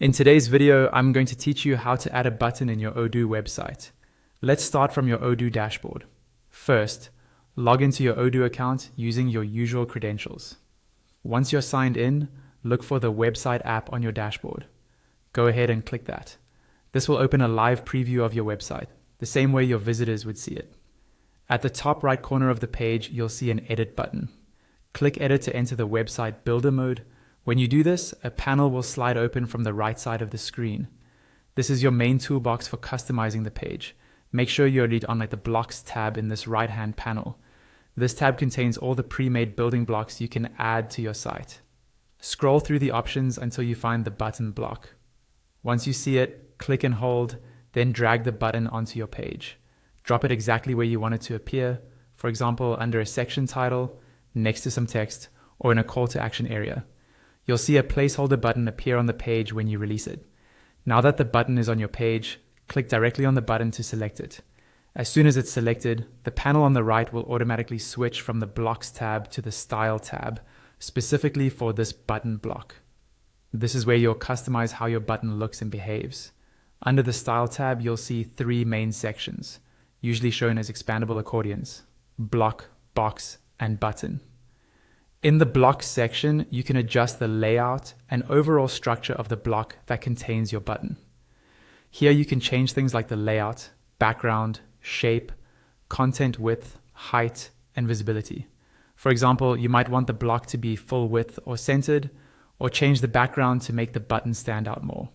In today's video, I'm going to teach you how to add a button in your Odoo website. Let's start from your Odoo dashboard. First, log into your Odoo account using your usual credentials. Once you're signed in, look for the website app on your dashboard. Go ahead and click that. This will open a live preview of your website, the same way your visitors would see it. At the top right corner of the page, you'll see an edit button. Click edit to enter the website builder mode. When you do this, a panel will slide open from the right side of the screen. This is your main toolbox for customizing the page. Make sure you're on the blocks tab in this right-hand panel. This tab contains all the pre-made building blocks you can add to your site. Scroll through the options until you find the button block. Once you see it, click and hold, then drag the button onto your page. Drop it exactly where you want it to appear, for example, under a section title, next to some text, or in a call to action area. You'll see a placeholder button appear on the page when you release it. Now that the button is on your page, click directly on the button to select it. As soon as it's selected, the panel on the right will automatically switch from the Blocks tab to the Style tab, specifically for this button block. This is where you'll customize how your button looks and behaves. Under the Style tab, you'll see three main sections, usually shown as expandable accordions: block, box, and button. In the block section, you can adjust the layout and overall structure of the block that contains your button. Here you can change things like the layout, background, shape, content width, height, and visibility. For example, you might want the block to be full width or centered, or change the background to make the button stand out more.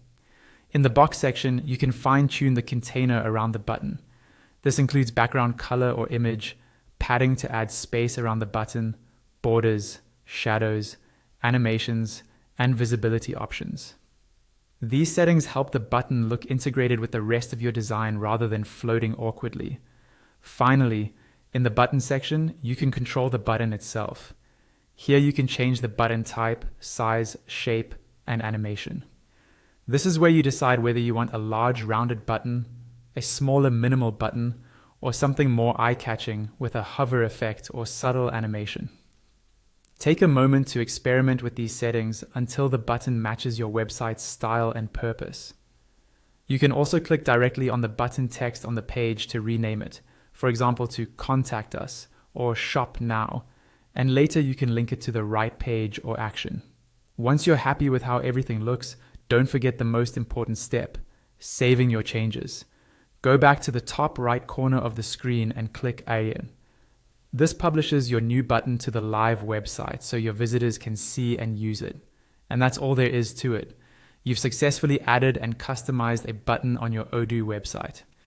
In the box section, you can fine-tune the container around the button. This includes background color or image, padding to add space around the button, borders, shadows, animations, and visibility options. These settings help the button look integrated with the rest of your design rather than floating awkwardly. Finally, in the button section, you can control the button itself. Here you can change the button type, size, shape, and animation. This is where you decide whether you want a large rounded button, a smaller minimal button, or something more eye-catching with a hover effect or subtle animation. Take a moment to experiment with these settings until the button matches your website's style and purpose. You can also click directly on the button text on the page to rename it, for example to Contact Us or Shop Now, and later you can link it to the right page or action. Once you're happy with how everything looks, don't forget the most important step: saving your changes. Go back to the top right corner of the screen and click Add. This publishes your new button to the live website so your visitors can see and use it. And that's all there is to it. You've successfully added and customized a button on your Odoo website.